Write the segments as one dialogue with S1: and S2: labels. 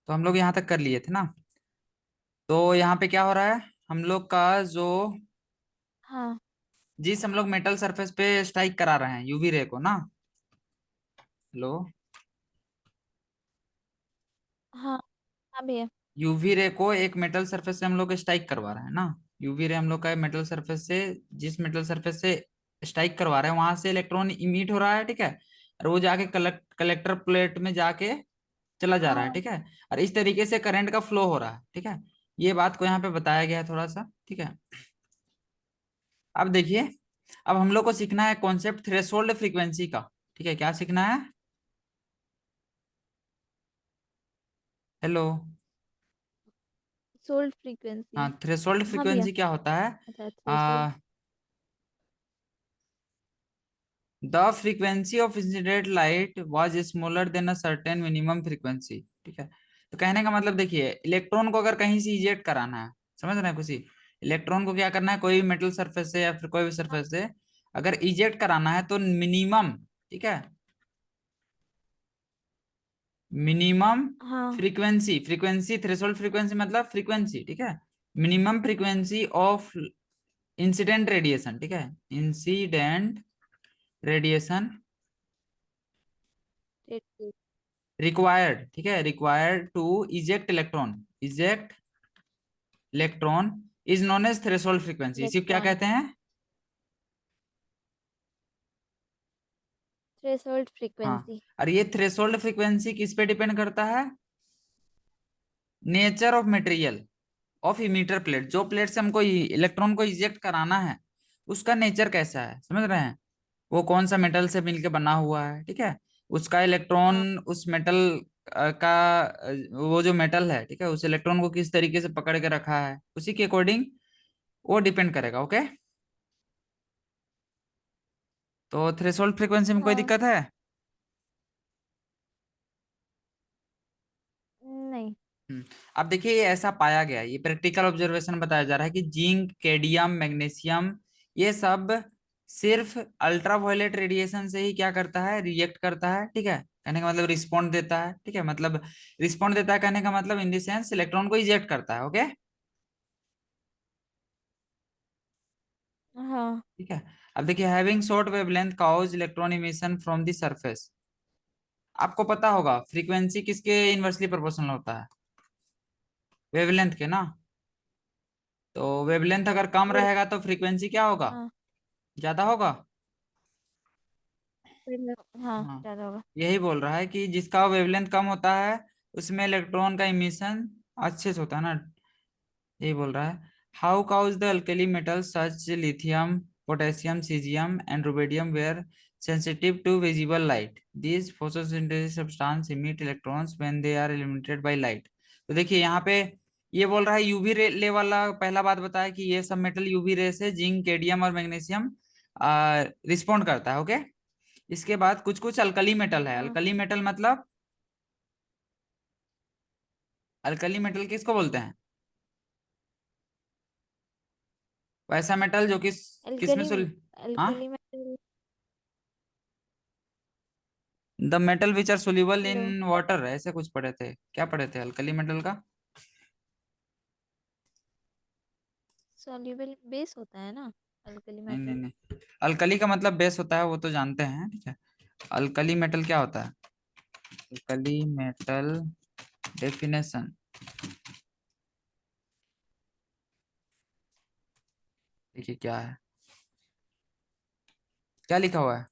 S1: तो हम लोग यहाँ तक कर लिए थे ना। तो यहाँ पे क्या हो रहा है, हम लोग का जो,
S2: हाँ
S1: जिस हम लोग मेटल सरफेस पे स्ट्राइक करा रहे हैं यूवी रे को ना, हेलो,
S2: हाँ हाँ भैया।
S1: यूवी रे को एक मेटल सरफेस से हम लोग स्ट्राइक करवा रहे हैं ना। यूवी रे हम लोग का मेटल सरफेस से, जिस मेटल सरफेस से स्ट्राइक करवा रहे हैं वहां से इलेक्ट्रॉन इमिट हो रहा है, ठीक है। और वो जाके कलेक्टर प्लेट में जाके चला जा रहा है,
S2: हाँ
S1: ठीक है। और इस तरीके से करंट का फ्लो हो रहा है, ठीक है। ये बात को यहाँ पे बताया गया है थोड़ा सा, ठीक है। अब देखिए, अब हम लोग को सीखना है कॉन्सेप्ट थ्रेशोल्ड फ्रीक्वेंसी का, ठीक है। क्या सीखना है, हेलो।
S2: Sold frequency.
S1: हाँ, थ्रेशोल्ड
S2: हाँ भैया।
S1: फ्रीक्वेंसी क्या होता है,
S2: अच्छा threshold.
S1: The frequency of incident light was smaller than a certain minimum frequency, ठीक है। तो कहने का मतलब देखिए, इलेक्ट्रॉन को अगर कहीं से इजेक्ट कराना है, समझ रहे हैं, किसी इलेक्ट्रॉन को क्या करना है, कोई भी मेटल सरफेस से या फिर कोई भी सरफेस से अगर इजेक्ट कराना है तो मिनिमम, ठीक है, मिनिमम
S2: हाँ
S1: फ्रीक्वेंसी, फ्रीक्वेंसी थ्रेशोल्ड फ्रीक्वेंसी मतलब फ्रीक्वेंसी, ठीक है। Minimum frequency of incident radiation, ठीक है, इंसिडेंट रेडिएशन रिक्वायर्ड, ठीक है, required to eject electron, eject electron is known as threshold frequency. इसी को क्या
S2: इलेक्ट्रॉन।
S1: कहते हैं,
S2: थ्रेशोल्ड
S1: हाँ।
S2: फ्रीक्वेंसी।
S1: और ये थ्रेशोल्ड फ्रीक्वेंसी किस पे डिपेंड करता है, nature of material of emitter plate. जो प्लेट से हमको इलेक्ट्रॉन को इजेक्ट कराना है उसका नेचर कैसा है, समझ रहे हैं, वो कौन सा मेटल से मिलके बना हुआ है, ठीक है। उसका इलेक्ट्रॉन
S2: हाँ
S1: उस मेटल का वो जो मेटल है, ठीक है, उस इलेक्ट्रॉन को किस तरीके से पकड़ के रखा है, उसी के अकॉर्डिंग वो डिपेंड करेगा, ओके। तो थ्रेशोल्ड फ्रीक्वेंसी में कोई
S2: हाँ।
S1: दिक्कत है,
S2: नहीं।
S1: अब देखिए ये ऐसा पाया गया है, ये प्रैक्टिकल ऑब्जर्वेशन बताया जा रहा है कि जिंक, कैडमियम, मैग्नीशियम, ये सब सिर्फ अल्ट्रावायलेट रेडिएशन से ही क्या करता है, रिएक्ट करता है, ठीक है। कहने का मतलब रिस्पॉन्ड देता है, ठीक है, मतलब रिस्पॉन्ड देता है कहने का मतलब इन द सेंस इलेक्ट्रॉन को इजेक्ट करता है, ओके,
S2: हाँ।
S1: ठीक है। अब देखिए, having short wavelength cause electron emission from the surface. आपको पता होगा फ्रीक्वेंसी किसके इनवर्सली प्रोपोर्शनल होता है, वेवलेंथ के ना। तो वेवलेंथ अगर कम
S2: वे-
S1: रहेगा तो फ्रीक्वेंसी क्या होगा,
S2: हाँ
S1: ज्यादा होगा।
S2: हाँ
S1: हाँ,
S2: ज्यादा होगा।
S1: यही बोल रहा है कि जिसका वेवलेंथ कम होता है उसमें इलेक्ट्रॉन का इमिशन अच्छे से होता है ना, यही बोल रहा है। How cause the alkali metal such lithium, potassium, caesium and rubidium were sensitive to visible light, these photosynthesis substance emit electrons when they are illuminated by light. तो देखिए यहाँ पे ये बोल रहा है यूवी रे ले वाला पहला बात बताया कि ये सब मेटल यूवी रे से जिंक, कैडमियम और मैग्नीशियम रिस्पॉन्ड करता है, ओके। इसके बाद कुछ कुछ अल्कली मेटल है,
S2: हाँ।
S1: अल्कली मेटल मतलब, अल्कली मेटल किसको बोलते हैं, वैसा मेटल जो किसमें
S2: एल्कली।
S1: सुल, हाँ,
S2: alkali metal.
S1: The metal which are soluble in
S2: hello.
S1: Water, ऐसे कुछ पढ़े थे, क्या पढ़े थे अल्कली मेटल का,
S2: सॉल्युबल बेस होता है ना एल्कली
S1: नहीं नहीं
S2: मेटल।
S1: नहीं, अल्कली का मतलब बेस होता है वो तो जानते हैं, ठीक है। अल्कली मेटल क्या होता है, अल्कली मेटल डेफिनेशन, देखिए क्या है, क्या लिखा हुआ है,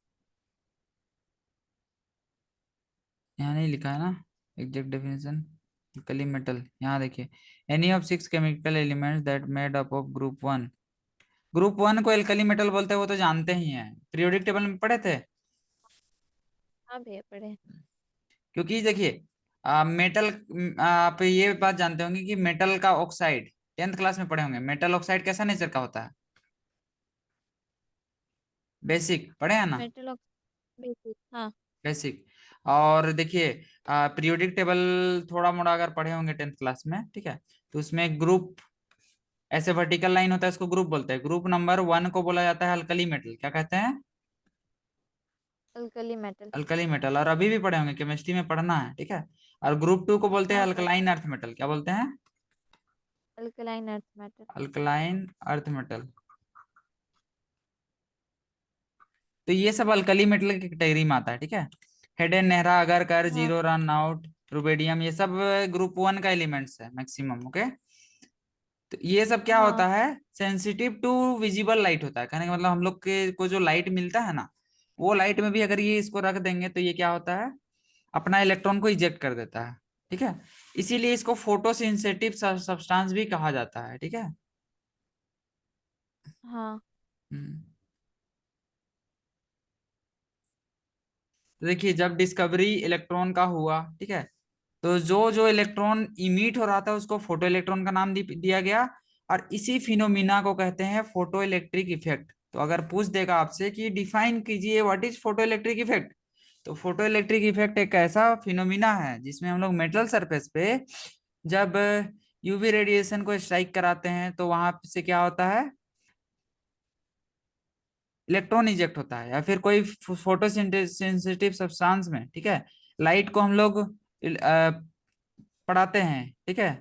S1: यहाँ नहीं लिखा है ना, एग्जैक्ट डेफिनेशन। अल्कली मेटल यहाँ देखिए, any of six chemical elements that made up of group one, group one को एल्कली मेटल बोलते हैं वो तो जानते ही हैं, पीरियोडिक टेबल में पढ़े थे।
S2: हाँ भैया पढ़े।
S1: क्योंकि देखिए मेटल, आप ये बात जानते होंगे कि मेटल का ऑक्साइड, टेंथ क्लास में पढ़े होंगे, मेटल ऑक्साइड कैसा नेचर का होता है, बेसिक पढ़े हैं ना,
S2: मेटल बेसिक हाँ।
S1: बेसिक। और देखिए पीरियोडिक टेबल थोड़ा मोड़ा अगर पढ़े होंगे टेंथ क्लास में, ठीक है, तो उसमें ग्रुप, ऐसे वर्टिकल लाइन होता है उसको ग्रुप बोलते हैं, ग्रुप नंबर वन को बोला जाता है अल्कली मेटल, क्या कहते हैं,
S2: अल्कली मेटल।
S1: अल्कली मेटल, और अभी भी पढ़े होंगे, केमिस्ट्री में पढ़ना है, ठीक है। और ग्रुप 2 को बोलते हैं
S2: हाँ हाँ।
S1: Alkaline earth metal. क्या बोलते हैं?
S2: Alkaline earth metal.
S1: Alkaline earth metal. तो ये सब अल्कली मेटल की कैटेगरी में आता है, ठीक है। हेडेन, नेहरा, अगारकर,
S2: हाँ
S1: जीरो, रन आउट, रुबेडियम, ये सब ग्रुप 1 का एलिमेंट्स है मैक्सिमम, ओके। तो ये सब क्या
S2: हाँ
S1: होता है? सेंसिटिव टू विजिबल लाइट होता है, कहने का मतलब हम लोग के को जो लाइट मिलता है ना, वो लाइट में भी अगर ये इसको रख देंगे तो ये क्या होता है, अपना इलेक्ट्रॉन को इजेक्ट कर देता है, ठीक है। इसीलिए इसको फोटोसिंथेटिक सब्सटेंस भी कहा जाता है, ठीक है।
S2: हाँ।
S1: हम्म। तो देखिए, जब डिस्कवरी इलेक्ट्रॉन का हुआ, ठीक है, तो जो जो इलेक्ट्रॉन इमिट हो रहा था उसको फोटो इलेक्ट्रॉन का नाम दिया गया। और इसी फिनोमिना को कहते हैं फोटो इलेक्ट्रिक इफेक्ट। तो अगर पूछ देगा आपसे कि डिफाइन कीजिए what is photo electric effect, तो फोटो इलेक्ट्रिक इफेक्ट एक ऐसा फिनोमिना है जिसमें हम लोग मेटल सरफेस पे जब यूवी रेडिएशन को स्ट्राइक कराते हैं तो वहां से क्या होता है, इलेक्ट्रॉन इजेक्ट होता है, या फिर कोई फोटो सेंसिटिव सब्सटेंस में, ठीक है, लाइट को हम लोग पढ़ाते हैं, ठीक है,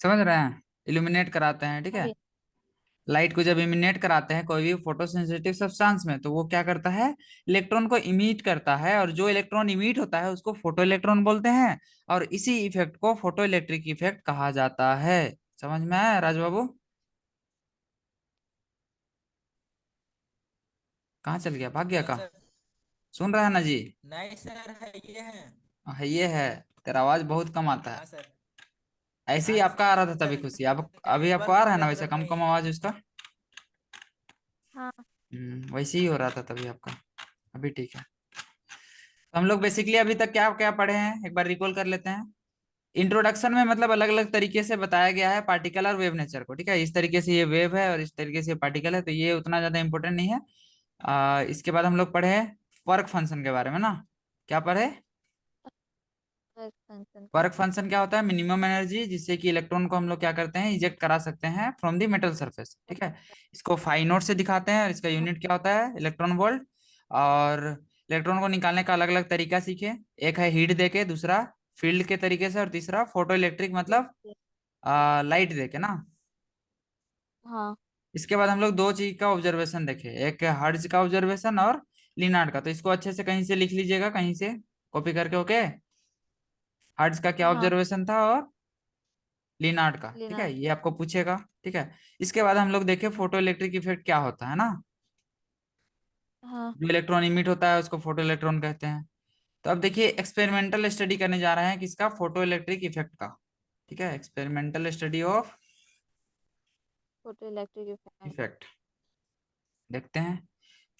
S1: समझ रहे हैं, इल्यूमिनेट कराते हैं, ठीक
S2: हाँ
S1: है।
S2: भैया।
S1: लाइट को जब इमिनेट कराते हैं कोई भी फोटोसेंसिटिव सब्सटेंस में, तो वो क्या करता है, इलेक्ट्रॉन को इमिट करता है, और जो इलेक्ट्रॉन इमिट होता है उसको फोटो इलेक्ट्रॉन बोलते हैं। और इसी इफेक्ट को फोटो इलेक्ट्रिक इफेक्ट कहा जाता है। समझ में आया राज बाबू? कहाँ चल गया, भाग गया
S3: हाँ
S1: कहाँ?
S3: सर।
S1: सुन रहा है ना जी?
S3: नहीं सर, है ये है।
S1: हाँ, ये है। तेरा आवाज बहुत कम आता है।
S3: हाँ सर।
S1: ऐसे ही
S3: हाँ
S1: आपका आ रहा था तभी
S3: सर,
S1: खुशी, अब अभी आपको
S3: नेटवर्क
S1: आ रहा है ना वैसे
S3: नेटवर्क
S1: कम
S3: नहीं
S1: कम
S3: है।
S1: आवाज उसका?
S2: हाँ
S1: वैसे ही हो रहा था तभी आपका। अभी ठीक है। तो हम लोग बेसिकली अभी तक क्या क्या पढ़े हैं, एक बार रिकॉल कर लेते हैं। इंट्रोडक्शन में मतलब अलग अलग तरीके से बताया गया है पार्टिकल और वेव नेचर को, ठीक है। इस तरीके से ये वेव है और इस तरीके से पार्टिकल है, तो ये उतना ज्यादा इंपॉर्टेंट नहीं है। इसके बाद हम लोग पढ़े वर्क फंक्शन के बारे में ना। क्या पढ़े?
S2: फंक्शन का।
S1: वर्क फंक्शन क्या होता है? मिनिमम एनर्जी जिससे कि इलेक्ट्रॉन को हम लोग क्या करते हैं, इजेक्ट करा सकते हैं फ्रॉम द मेटल सरफेस, ठीक है। इसको फाई नोट से दिखाते हैं, और इसका
S2: हाँ
S1: यूनिट क्या होता है, इलेक्ट्रॉन वोल्ट। और इलेक्ट्रॉन को निकालने का अलग अलग तरीका सीखे। एक है हीट देके, दूसरा फील्ड के तरीके से, और तीसरा फोटो इलेक्ट्रिक मतलब लाइट देके ना।
S2: हाँ
S1: इसके बाद हम लोग दो चीज का ऑब्जर्वेशन देखे, एक है हर्ट्ज का ऑब्जर्वेशन और लिनार्ड का। तो इसको अच्छे से कहीं से लिख लीजिएगा, कहीं से कॉपी करके, ओके। हर्ट्ज का क्या
S2: हाँ।
S1: ऑब्जर्वेशन था, और लिनार्ड का, ठीक है,
S2: लिनार्ड।
S1: ये आपको पूछेगा, ठीक है। इसके बाद हम लोग देखे फोटो इलेक्ट्रिक इफेक्ट क्या होता है ना।
S2: हाँ
S1: जो इलेक्ट्रॉन इमिट होता है उसको फोटो इलेक्ट्रॉन कहते हैं। तो अब देखिए, एक्सपेरिमेंटल स्टडी करने जा रहे हैं किसका, फोटो इलेक्ट्रिक इफेक्ट का, ठीक है। Experimental study of
S2: photo electric effect.
S1: Effect देखते हैं।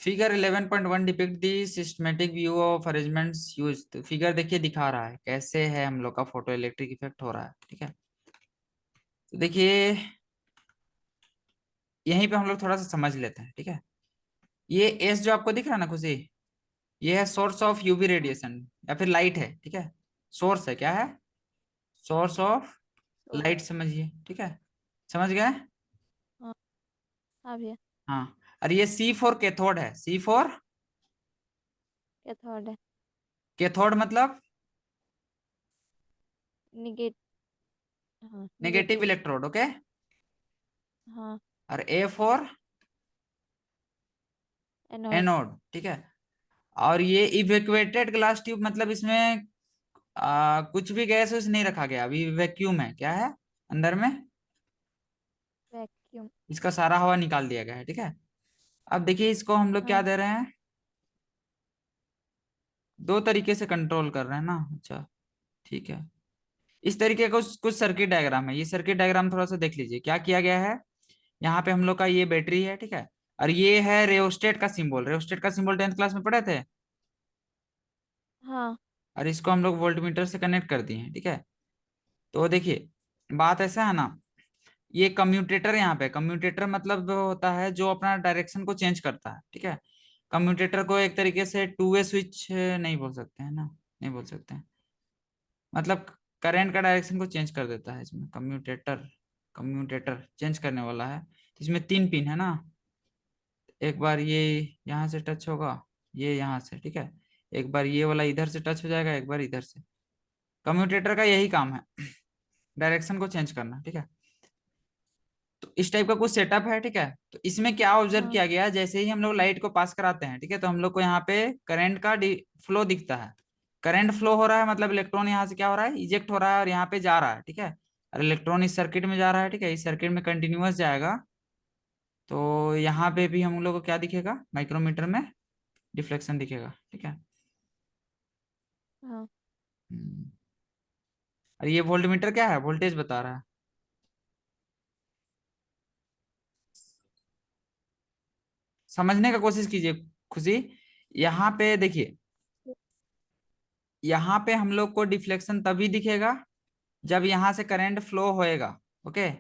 S1: Figure 11.1 depict the systematic view of arrangements use. तो फिगर देखिए दिखा रहा है कैसे है हम लोग का फोटो इलेक्ट्रिक इफेक्ट हो रहा है, ठीक है। तो देखिए, यहीं पे हम लोग थोड़ा सा समझ लेते हैं, ठीक है। ये एस जो आपको दिख रहा है ना खुशी, ये है सोर्स ऑफ यूवी रेडिएशन या फिर लाइट है, ठीक है। सोर्स है, क्या है, सोर्स ऑफ
S2: सोर्स।
S1: लाइट समझिए, ठीक है। समझ गए?
S2: हाँ हाँ भैया।
S1: हाँ। और ये C4 कैथोड है, C4
S2: कैथोड है।
S1: कैथोड मतलब
S2: निगेट हाँ
S1: नेगेटिव
S2: निगेटिव।
S1: Electrode, okay.
S2: हाँ।
S1: और A4
S2: एनोड।
S1: एनोड, ठीक है। और ये इवेक्युएटेड ग्लास ट्यूब मतलब इसमें कुछ भी गैस उस नहीं रखा गया, अभी वैक्यूम है, क्या है अंदर में,
S2: वैक्यूम।
S1: इसका सारा हवा निकाल दिया गया है, ठीक है। अब देखिए, इसको हम लोग क्या
S2: हाँ।
S1: दे रहे हैं, दो तरीके से कंट्रोल कर रहे हैं ना, अच्छा, ठीक है। इस तरीके का कुछ कुछ सर्किट डायग्राम है, ये सर्किट डायग्राम थोड़ा सा देख लीजिए क्या किया गया है। यहाँ पे हम लोग का ये बैटरी है, ठीक है। और ये है रेओस्टेट का सिंबल, रेओस्टेट का सिंबल 10th क्लास में पढ़े थे।
S2: हाँ
S1: और इसको हम लोग वोल्टमीटर से कनेक्ट कर दिए हैं, ठीक है। तो देखिए, बात ऐसा है ना, ये कम्यूटेटर, यहाँ पे कम्यूटेटर मतलब वो होता है जो अपना डायरेक्शन को चेंज करता है, ठीक है। कम्यूटेटर को एक तरीके से टू वे स्विच नहीं बोल सकते हैं ना, नहीं बोल सकते हैं, मतलब करंट का डायरेक्शन को चेंज कर देता है इसमें कम्यूटेटर। कम्यूटेटर चेंज करने वाला है, तो इसमें तीन पिन है ना। एक बार ये यहाँ से टच होगा, ये यहाँ से, ठीक है। एक बार ये वाला इधर से टच हो जाएगा, एक बार इधर से। कम्यूटेटर का यही काम है, डायरेक्शन को चेंज करना, ठीक है। तो इस टाइप का कुछ सेटअप है, ठीक है। तो इसमें क्या ऑब्जर्व
S2: हाँ
S1: किया गया, जैसे ही हम लोग लाइट को पास कराते हैं, ठीक है, तो हम लोग को यहाँ पे करंट का फ्लो दिखता है। करंट फ्लो हो रहा है, मतलब इलेक्ट्रॉन यहाँ से क्या हो रहा है, इजेक्ट हो रहा है और यहाँ पे जा रहा है, ठीक है। और इलेक्ट्रॉन इस सर्किट में जा रहा है, ठीक है, इस सर्किट में कंटिन्यूअस जाएगा। तो यहाँ पे भी हम लोग को क्या दिखेगा, माइक्रोमीटर में डिफ्लेक्शन दिखेगा, ठीक है।
S2: हाँ
S1: हम्म। और ये वोल्टमीटर क्या है, वोल्टेज बता रहा है। समझने का कोशिश कीजिए खुशी। यहाँ पे देखिए, यहाँ पे हम लोग को डिफ्लेक्शन तभी दिखेगा जब यहाँ से करंट फ्लो होएगा। ओके,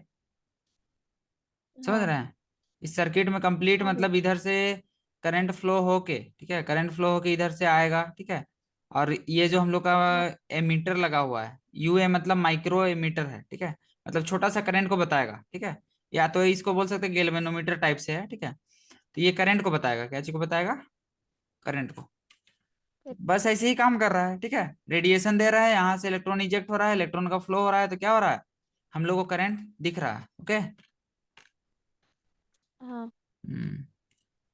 S1: समझ
S2: हाँ
S1: रहे हैं। इस सर्किट में कंप्लीट
S2: हाँ भैया
S1: मतलब इधर से करंट फ्लो होके, ठीक है, करंट फ्लो होके इधर से आएगा, ठीक है। और ये जो हम लोग का
S2: हाँ
S1: एमीटर लगा हुआ है, यूए मतलब माइक्रो एमीटर है, ठीक है। मतलब छोटा सा करंट को बताएगा, ठीक है। या तो इसको बोल सकते हैं गैल्वेनोमीटर टाइप से है, ठीक है। तो ये करंट को बताएगा, क्या चीज को बताएगा, करंट को।
S2: फिर-
S1: बस ऐसे ही काम कर रहा है, ठीक है। रेडिएशन दे रहा है, यहाँ से इलेक्ट्रॉन इजेक्ट हो रहा है, इलेक्ट्रॉन का फ्लो हो रहा है, तो क्या हो रहा है, हम लोग को करंट दिख रहा है। ओके।
S2: हाँ
S1: हम्म।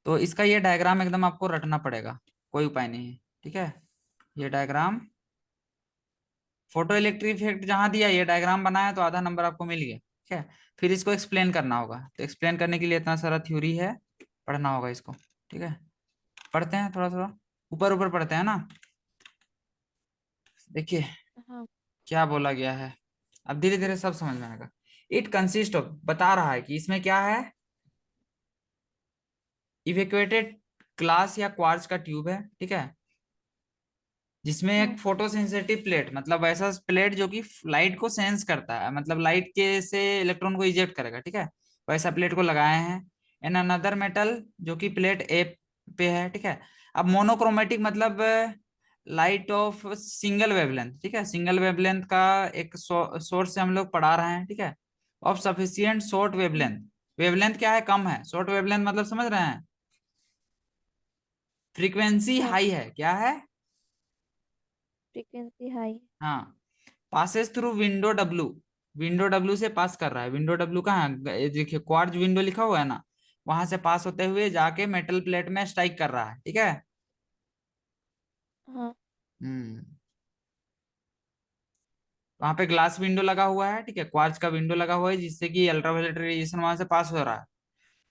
S1: तो इसका ये डायग्राम एकदम आपको रटना पड़ेगा, कोई उपाय नहीं है, ठीक है। ये डायग्राम, फोटो इलेक्ट्रिक इफेक्ट जहां दिया, ये डायग्राम बनाया तो आधा नंबर आपको मिल गया, ठीक है। फिर इसको एक्सप्लेन करना होगा, तो एक्सप्लेन करने के लिए इतना सारा थ्योरी है, पढ़ना होगा इसको, ठीक है। पढ़ते हैं थोड़ा थोड़ा, ऊपर ऊपर पढ़ते हैं ना। देखिए
S2: हाँ
S1: क्या बोला गया है, अब धीरे धीरे सब समझ में आएगा। इट कंसिस्ट ऑफ, बता रहा है कि इसमें क्या है, इवेक्युएटेड ग्लास या क्वार्ट्ज का ट्यूब है, ठीक है। जिसमें एक
S2: हाँ
S1: फोटो सेंसिटिव प्लेट, मतलब ऐसा प्लेट जो कि लाइट को सेंस करता है, मतलब लाइट के से इलेक्ट्रॉन को इजेक्ट करेगा, ठीक है। वैसा प्लेट को लगाए हैं। एन अनदर मेटल, जो कि प्लेट ए पे है, ठीक है। अब मोनोक्रोमेटिक मतलब लाइट ऑफ सिंगल वेवलेंथ, ठीक है। सिंगल वेवलेंथ का एक सोर्स से हम लोग पढ़ा रहे हैं, ठीक है। Of sufficient short wavelength, wavelength क्या है, कम है। शॉर्ट वेवलेंथ मतलब समझ रहे हैं, फ्रीक्वेंसी
S2: हाँ
S1: हाई है, क्या है,
S2: फ्रीक्वेंसी हाई
S1: हाँ। Passes through window W, window W से पास कर रहा है। विंडो डब्लू कहाँ है, ये देखिए क्वार्ट्ज विंडो लिखा हुआ है ना, वहां से पास होते हुए जाके मेटल प्लेट में स्ट्राइक कर रहा है, ठीक है।
S2: हाँ
S1: हम्म। वहां पे ग्लास विंडो लगा हुआ है, ठीक है, क्वार्ट्ज का विंडो लगा हुआ है, जिससे कि अल्ट्रावायलेट रेडिएशन वहां से पास हो रहा है,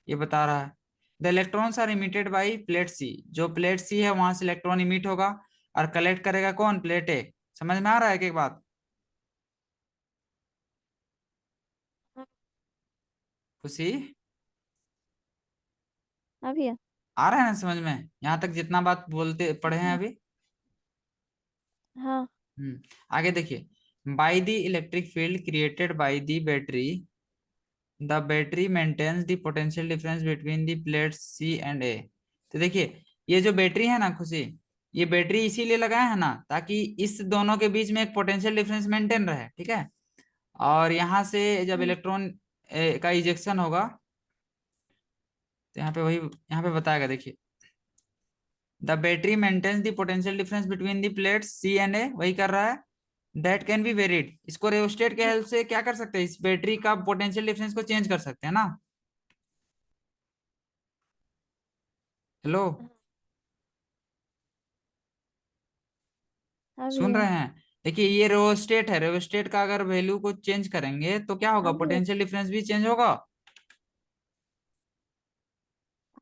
S1: ये बता रहा है। The electrons are emitted by plate C, जो प्लेट सी है वहां से इलेक्ट्रॉन इमिट होगा, और कलेक्ट करेगा कौन, प्लेट ए। समझ में आ रहा है कि एक बात,
S2: हाँ
S1: खुशी,
S2: हाँ भैया
S1: आ रहा है ना समझ में, यहाँ तक जितना बात बोलते पढ़े हैं
S2: हाँ
S1: अभी।
S2: हाँ
S1: आगे देखिए, by the electric field created by the battery, the battery maintains the potential difference between the plates C and A. तो देखिए, ये जो बैटरी है ना खुशी, ये बैटरी इसीलिए लगाया है ना, ताकि इस दोनों के बीच में एक पोटेंशियल डिफरेंस मेंटेन रहे, ठीक है। और यहाँ से जब
S2: हम्म,
S1: इलेक्ट्रॉन का इजेक्शन होगा, तो यहाँ पे वही, यहाँ पे बताएगा, देखिए, the battery maintains the potential difference between the plates C and A, वही कर रहा है। दैट कैन बी वेरिड, इसको रेयोस्टेट के हेल्प से क्या कर सकते हैं, इस बैटरी का पोटेंशियल डिफरेंस को चेंज कर सकते हैं ना। हेलो,
S2: हाँ हाँ
S1: सुन
S2: भैया
S1: रहे हैं। देखिए ये रेयोस्टेट है, रेयोस्टेट का अगर वैल्यू को चेंज करेंगे तो क्या होगा,
S2: हाँ भैया
S1: पोटेंशियल डिफरेंस भी चेंज होगा।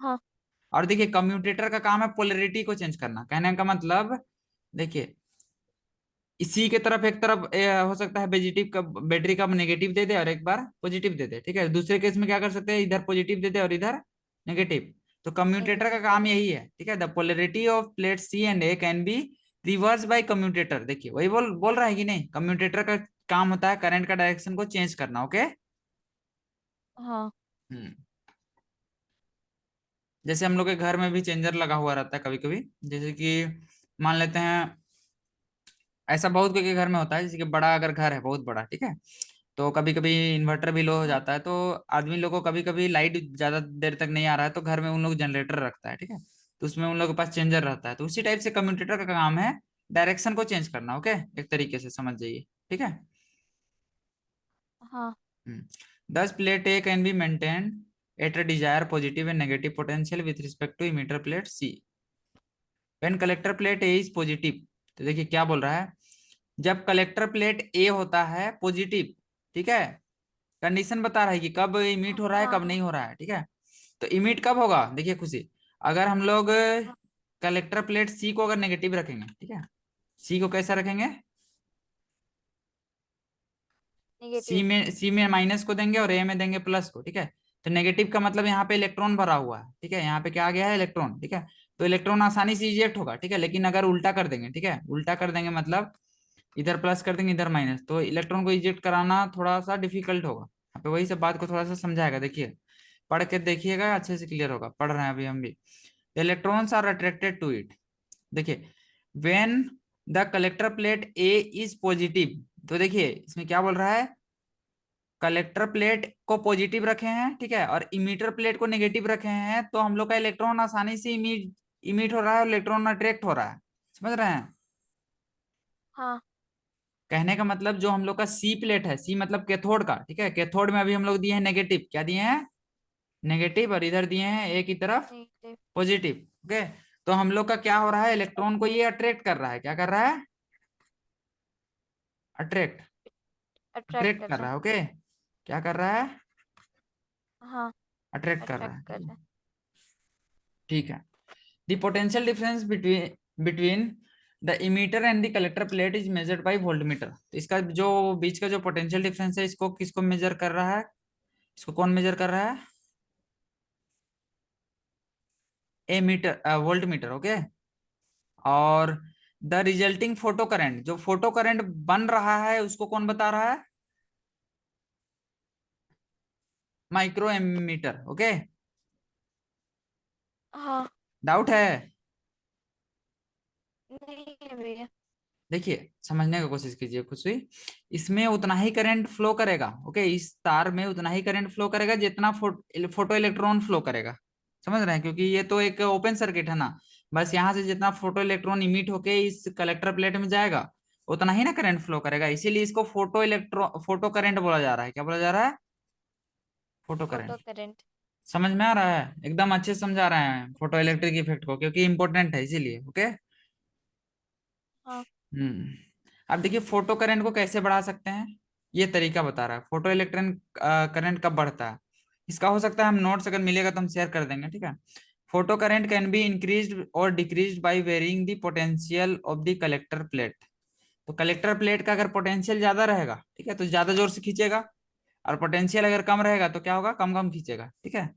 S2: हाँ
S1: और देखिए कम्यूटेटर का काम है पोलरिटी को चेंज करना, कहने का मतलब, देखिए इसी के तरफ एक तरफ हो सकता है पॉजिटिव का, बैटरी का नेगेटिव दे दे और एक बार पॉजिटिव दे दे, ठीक है। दूसरे केस में क्या कर सकते हैं, इधर पॉजिटिव दे दे और इधर नेगेटिव। तो कम्यूटेटर का
S2: नेगेटिव
S1: काम यही है, ठीक है। The polarity of plate C and A can be reverse by commutator. देखिए वही बोल बोल रहा है कि नहीं, कम्यूटेटर का काम होता है करंट का डायरेक्शन को चेंज करना। ओके।
S2: हाँ
S1: हम्म। जैसे हम लोग के घर में भी चेंजर लगा हुआ रहता है कभी कभी, जैसे कि मान लेते हैं, ऐसा बहुत कोई के घर में होता है, जैसे कि बड़ा अगर घर है बहुत बड़ा, ठीक है, तो कभी कभी इन्वर्टर भी लो हो
S2: हाँ
S1: जाता है, तो आदमी लोग को कभी कभी लाइट ज्यादा देर तक नहीं आ रहा है, तो घर में उन लोग जनरेटर रखता है, ठीक है। तो उसमें उन लोगों के पास चेंजर रहता है। तो उसी टाइप से कम्यूटेटर का काम है डायरेक्शन को चेंज करना। ओके, एक तरीके से समझ जाइए, ठीक है।
S2: हाँ।
S1: Thus plate A can be maintained at a desired positive and negative potential with respect to emitter plate C. When collector plate A is positive, तो देखिए क्या बोल रहा है, जब कलेक्टर प्लेट ए होता है पॉजिटिव, ठीक है, कंडीशन बता रहा है कि कब इमिट हो रहा है
S2: हाँ।
S1: कब नहीं हो रहा है, ठीक है। तो इमिट कब होगा, देखिए खुशी, अगर हम लोग कलेक्टर प्लेट सी को अगर नेगेटिव रखेंगे, ठीक है, सी को कैसा रखेंगे,
S2: नेगेटिव।
S1: सी में माइनस को देंगे और ए में देंगे प्लस को, ठीक है। तो नेगेटिव का मतलब यहाँ पे इलेक्ट्रॉन भरा हुआ है, ठीक है, यहाँ पे क्या आ गया है, इलेक्ट्रॉन, ठीक है। तो इलेक्ट्रॉन आसानी से इजेक्ट होगा, ठीक है। लेकिन अगर उल्टा कर देंगे, ठीक है, उल्टा कर देंगे मतलब इधर प्लस कर देंगे इधर माइनस, तो इलेक्ट्रॉन को इजेक्ट कराना थोड़ा सा डिफिकल्ट होगा। यहाँ पे वही सब बात को थोड़ा सा समझाएगा, देखिए पढ़ के देखिएगा, अच्छे से क्लियर होगा, पढ़ रहे हैं अभी हम भी। Electrons are attracted to it, देखिए when the collector plate A is positive, तो देखिए इसमें क्या बोल रहा है, कलेक्टर प्लेट को पॉजिटिव रखे हैं, ठीक है, और इमीटर प्लेट को नेगेटिव रखे हैं, तो हम लोग का इलेक्ट्रॉन आसानी से इमिट हो रहा है और इलेक्ट्रॉन अट्रैक्ट हो रहा है, समझ रहे हैं।
S2: हाँ।
S1: कहने का मतलब जो हम लोग का सी प्लेट है, सी मतलब कैथोड का, ठीक है, कैथोड में अभी हम लोग दिए हैं नेगेटिव, क्या दिए हैं, नेगेटिव, और इधर दिए हैं ए की तरफ
S2: नेगेटिव।
S1: पॉजिटिव। ओके, तो हम लोग का क्या हो रहा है, इलेक्ट्रॉन को ये अट्रैक्ट कर रहा है, क्या कर रहा है, अट्रैक्ट,
S2: अट्रैक्ट
S1: अट्रैक्ट
S2: कर
S1: कर
S2: रहा
S1: रहा
S2: है।
S1: है। ओके, क्या कर रहा है,
S2: हाँ।
S1: अट्रैक्ट कर रहा
S2: अट्रैक्ट
S1: है,
S2: कर रहा है।
S1: ठीक है। The potential difference between the emitter and the collector plate is measured by voltmeter। तो इसका जो बीच का जो पोटेंशियल डिफरेंस है, इसको किसको मेजर कर रहा है, इसको कौन मेजर कर रहा है, एमीटर, वोल्ट मीटर। ओके, और द रिजल्टिंग फोटो करंट, जो फोटो करंट बन रहा है उसको कौन बता रहा है, माइक्रो एमीटर। ओके,
S2: हाँ।
S1: डाउट है,
S2: नहीं है भैया।
S1: देखिए समझने की कोशिश कीजिए कुछ भी, इसमें उतना ही करंट फ्लो करेगा, ओके, इस तार में उतना ही करंट फ्लो करेगा जितना फोटो इलेक्ट्रॉन फ्लो करेगा, समझ रहे हैं, क्योंकि ये तो एक ओपन सर्किट है ना, बस यहाँ से जितना फोटो इलेक्ट्रॉन इमिट होके इस कलेक्टर प्लेट में जाएगा उतना ही ना करंट फ्लो करेगा, इसीलिए इसको फोटो करंट बोला जा रहा है, क्या बोला जा रहा है, फोटो
S2: फोटो
S1: करंट।
S2: करंट।
S1: समझ में आ रहा है, एकदम अच्छे से समझा रहे हैं फोटो इलेक्ट्रिक इफेक्ट को, क्योंकि इंपॉर्टेंट है इसीलिए। ओके,
S2: हाँ।
S1: हम्म, अब देखिए फोटो करंट को कैसे बढ़ा सकते हैं, ये तरीका बता रहा है, फोटो इलेक्ट्रॉन करंट कब बढ़ता है, इसका हो सकता है हम नोट्स अगर मिलेगा तो हम शेयर कर देंगे, ठीक है। Photo current can be increased और decreased by varying the potential of the collector plate. तो कलेक्टर प्लेट का अगर पोटेंशियल ज्यादा रहेगा, ठीक है, तो ज्यादा जोर से खींचेगा, और पोटेंशियल अगर कम रहेगा तो क्या होगा, कम कम खींचेगा, ठीक है,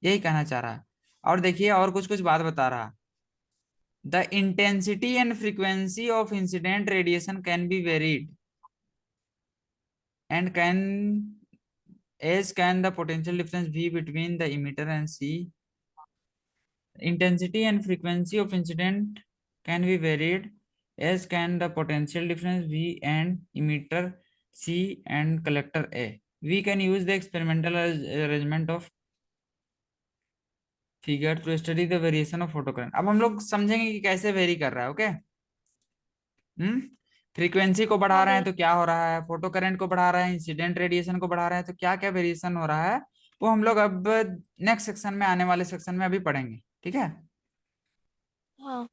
S1: यही कहना चाह रहा है। और देखिए और कुछ कुछ बात बता रहा है, the intensity and frequency of incident radiation can be varied and can as can the potential difference be between the emitter and C। Intensity and frequency of incident can be varied as can the potential difference V and emitter C and collector A। We can use the experimental arrangement of figure to study the variation of photocurrent। अब हम लोग समझेंगे कि कैसे very कर रहा है। Okay, frequency को बढ़ा
S2: हाँ
S1: रहे हैं
S2: भैया।
S1: तो क्या हो रहा है, फोटो करंट को बढ़ा रहे हैं, इंसिडेंट रेडिएशन को बढ़ा रहे हैं, तो क्या क्या वेरिएशन हो रहा है, वो हम लोग अब नेक्स्ट सेक्शन में, आने वाले सेक्शन में अभी पढ़ेंगे, ठीक है।
S2: हाँ।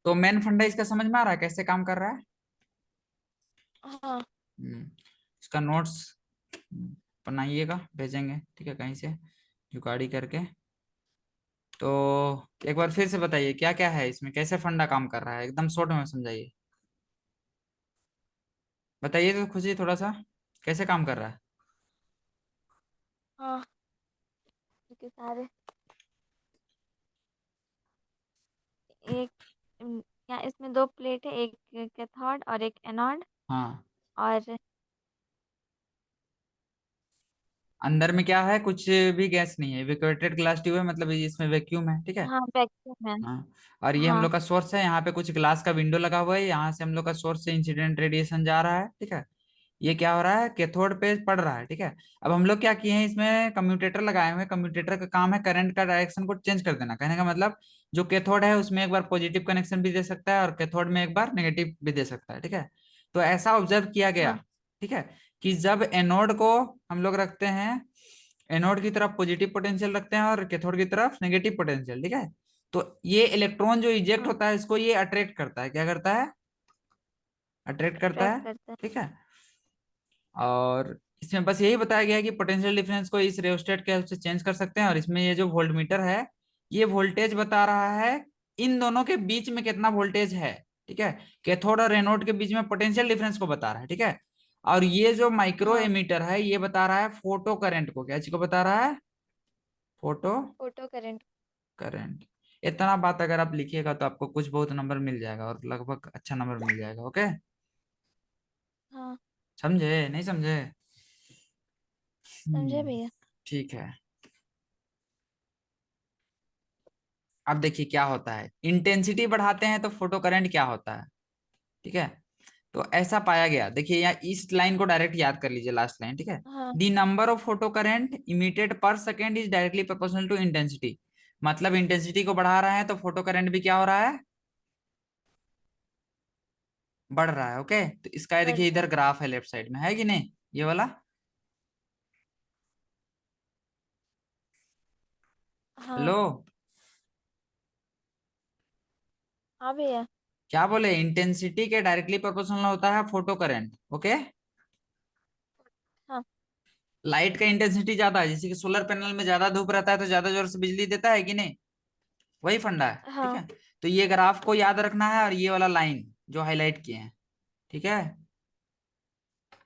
S1: तो मेन फंडा इसका समझ में आ रहा है कैसे काम कर रहा है।
S2: हाँ।
S1: इसका नोट्स बनाइएगा, भेजेंगे, ठीक है, कहीं से जुगाड़ी करके। तो एक बार फिर से बताइए क्या क्या है इसमें, कैसे फंडा काम कर रहा है, एकदम शॉर्ट में समझाइए, बताइए तो खुशी थोड़ा सा, कैसे काम कर रहा है।
S2: हाँ। ठीक सारे। एक क्या इसमें दो प्लेट है, एक कैथोड और एक एनोड।
S1: हाँ,
S2: और
S1: अंदर में क्या है, कुछ भी गैस नहीं है, इवेक्यूएटेड ग्लास ट्यूब है, मतलब इसमें वैक्यूम है, ठीक है।
S2: हाँ, वैक्यूम है।
S1: हाँ, और ये हम
S2: हाँ।
S1: लोग का सोर्स है, यहाँ पे कुछ ग्लास का विंडो लगा हुआ है, यहाँ से हम लोग का सोर्स से इंसिडेंट रेडिएशन जा रहा है, ठीक है। ये क्या हो रहा है, कैथोड पे पड़ रहा है, ठीक है। अब हम लोग क्या किए हैं, इसमें कम्यूटेटर लगाए हुए हैं। कम्यूटेटर का काम है करंट का डायरेक्शन को चेंज कर देना। कहने का मतलब जो कैथोड है उसमें एक बार पॉजिटिव कनेक्शन भी दे सकता है और कैथोड में एक बार नेगेटिव भी दे सकता है, ठीक है। तो ऐसा ऑब्जर्व किया गया,
S2: हाँ
S1: ठीक है, कि जब एनोड को हम लोग रखते हैं, एनोड की तरफ पॉजिटिव पोटेंशियल रखते हैं और कैथोड की तरफ नेगेटिव पोटेंशियल, ठीक है। तो ये इलेक्ट्रॉन जो इजेक्ट
S2: हाँ।
S1: होता है इसको ये अट्रैक्ट करता है, क्या करता है, अट्रैक्ट करता
S2: अट्रैक्ट
S1: है,
S2: करता है।
S1: ठीक है। और इसमें बस यही बताया गया है कि पोटेंशियल डिफरेंस को इस रेयोस्टेट के हेल्प से चेंज कर सकते हैं। और इसमें ये जो वोल्टमीटर है ये वोल्टेज बता रहा है इन दोनों के बीच में कितना वोल्टेज है, ठीक है। कैथोड और एनोड के बीच में पोटेंशियल डिफरेंस को बता रहा है, ठीक है। और ये जो माइक्रो
S2: हाँ।
S1: एमीटर है ये बता रहा है फोटो करंट को, क्या चीज को बता रहा है, फोटो
S2: फोटो करंट।
S1: करंट। इतना बात अगर आप लिखिएगा तो आपको कुछ बहुत नंबर मिल जाएगा और लगभग अच्छा नंबर मिल जाएगा, ओके।
S2: हाँ
S1: समझे नहीं समझे?
S2: समझे भैया।
S1: ठीक है। अब देखिए क्या होता है, इंटेंसिटी बढ़ाते हैं तो फोटो करंट क्या होता है, ठीक है। तो ऐसा पाया गया, देखिए यहाँ इस लाइन को डायरेक्ट याद कर लीजिए, लास्ट लाइन, ठीक है।
S2: हाँ
S1: the number of photo current emitted per second is directly proportional to intensity. मतलब इंटेंसिटी को बढ़ा रहा है तो फोटो करंट भी क्या हो रहा है, बढ़ रहा है, ओके। तो इसका
S2: बढ़
S1: देखिए
S2: रहा
S1: इधर
S2: है।
S1: ग्राफ है लेफ्ट साइड में, है कि नहीं, ये वाला।
S2: हाँ।
S1: हेलो,
S2: हाँ भैया।
S1: क्या बोले, इंटेंसिटी के डायरेक्टली प्रोपोर्शनल होता है फोटो करंट, ओके।
S2: हाँ
S1: लाइट का इंटेंसिटी ज्यादा है, जैसे कि सोलर पैनल में ज्यादा धूप रहता है तो ज्यादा जोर से बिजली देता है कि नहीं, वही फंडा है, ठीक
S2: हाँ।
S1: है। तो ये ग्राफ को याद रखना है और ये वाला लाइन जो हाईलाइट किए हैं, ठीक है।
S2: हाँ